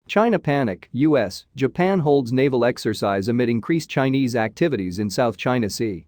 China panic, US, Japan holds naval exercise amid increased Chinese activities in South China Sea.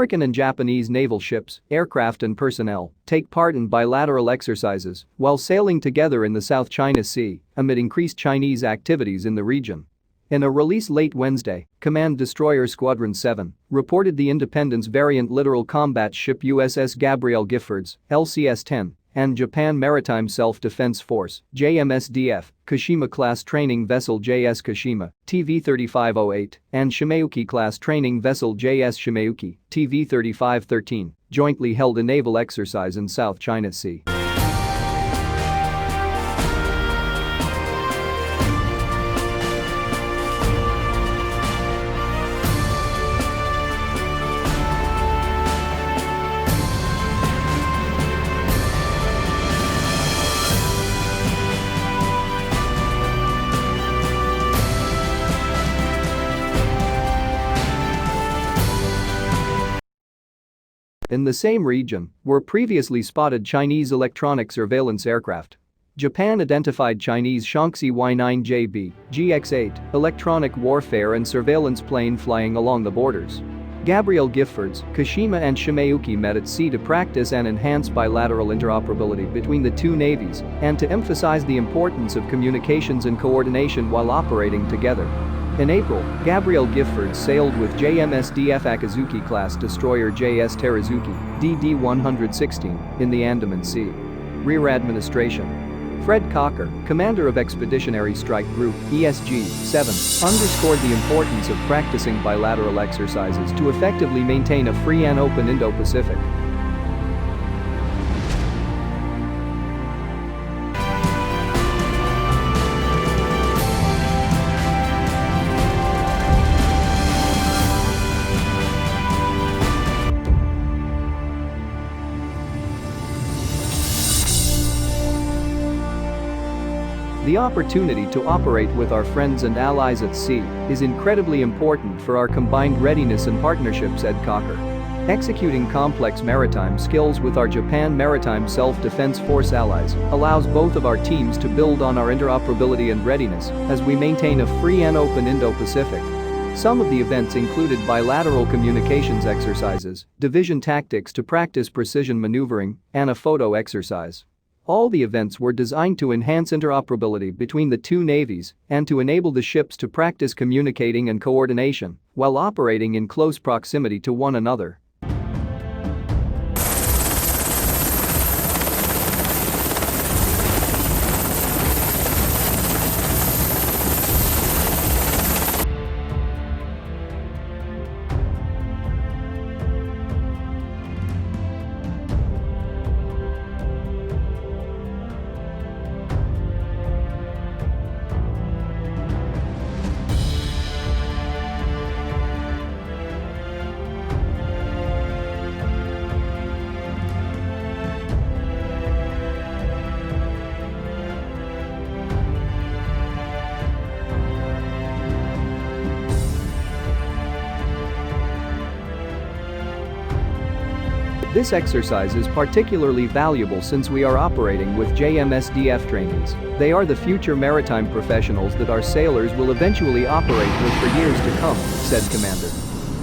American and Japanese naval ships, aircraft and personnel take part in bilateral exercises while sailing together in the South China Sea amid increased Chinese activities in the region. In a release late Wednesday, Command Destroyer Squadron 7 reported the Independence variant littoral combat ship USS Gabrielle Giffords, LCS-10, and Japan Maritime Self-Defense Force, JMSDF, Kashima-class training vessel JS Kashima, TV-3508, and Shimayuki-class training vessel JS Shimayuki, TV-3513, jointly held a naval exercise in South China Sea. In the same region were previously spotted Chinese electronic surveillance aircraft. Japan identified Chinese Shaanxi Y-9JB, GX-8, electronic warfare and surveillance plane flying along the borders. Gabrielle Giffords, Kashima and Shimayuki met at sea to practice and enhance bilateral interoperability between the two navies and to emphasize the importance of communications and coordination while operating together. In April, Gabrielle Giffords sailed with JMSDF Akizuki-class destroyer JS Terazuki, DD-116, in the Andaman Sea. Rear Administration. Fred Cocker, commander of Expeditionary Strike Group, ESG-7, underscored the importance of practicing bilateral exercises to effectively maintain a free and open Indo-Pacific. The opportunity to operate with our friends and allies at sea is incredibly important for our combined readiness and partnership, said Cocker. Executing complex maritime skills with our Japan Maritime Self-Defense Force allies allows both of our teams to build on our interoperability and readiness as we maintain a free and open Indo-Pacific. Some of the events included bilateral communications exercises, division tactics to practice precision maneuvering, and a photo exercise. All the events were designed to enhance interoperability between the two navies and to enable the ships to practice communicating and coordination while operating in close proximity to one another. This exercise is particularly valuable since we are operating with JMSDF trainees. They are the future maritime professionals that our sailors will eventually operate with for years to come, said Commander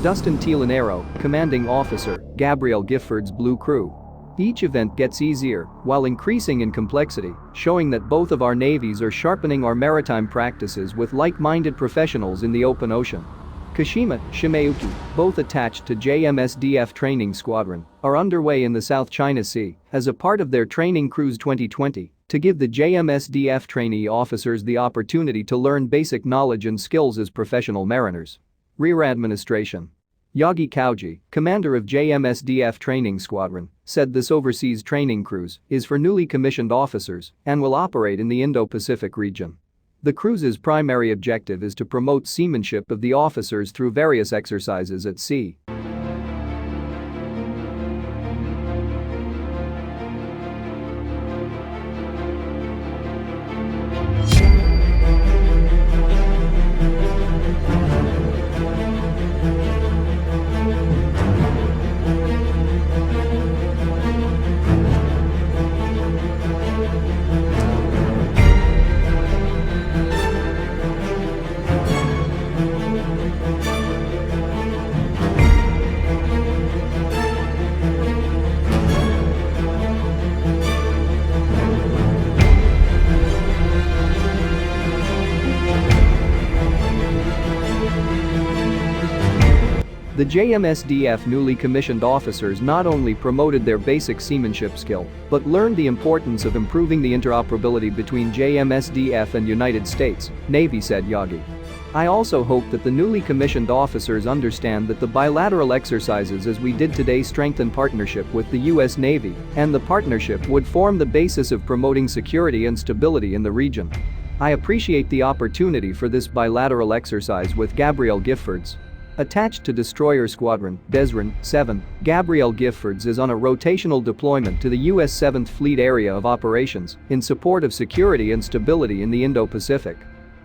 Dustin Tielanero, Commanding Officer, Gabrielle Giffords Blue Crew. Each event gets easier while increasing in complexity, showing that both of our navies are sharpening our maritime practices with like-minded professionals in the open ocean. Kashima, Shimayuki, both attached to JMSDF Training Squadron, are underway in the South China Sea as a part of their Training Cruise 2020 to give the JMSDF trainee officers the opportunity to learn basic knowledge and skills as professional mariners. Rear Administration. Yagi Kauji, commander of JMSDF Training Squadron, said this overseas training cruise is for newly commissioned officers and will operate in the Indo-Pacific region. The cruise's primary objective is to promote seamanship of the officers through various exercises at sea. The JMSDF newly commissioned officers not only promoted their basic seamanship skill, but learned the importance of improving the interoperability between JMSDF and United States Navy, said Yagi. I also hope that the newly commissioned officers understand that the bilateral exercises as we did today strengthen partnership with the US Navy, and the partnership would form the basis of promoting security and stability in the region. I appreciate the opportunity for this bilateral exercise with Gabrielle Giffords. Attached to Destroyer Squadron, Desron 7, Gabrielle Giffords is on a rotational deployment to the U.S. 7th Fleet Area of Operations in support of security and stability in the Indo-Pacific.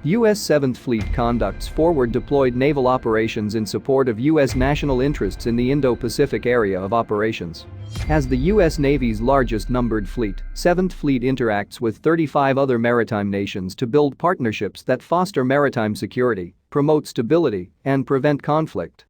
U.S. 7th Fleet conducts forward-deployed naval operations in support of U.S. national interests in the Indo-Pacific area of operations. As the U.S. Navy's largest numbered fleet, 7th Fleet interacts with 35 other maritime nations to build partnerships that foster maritime security, promote stability, and prevent conflict.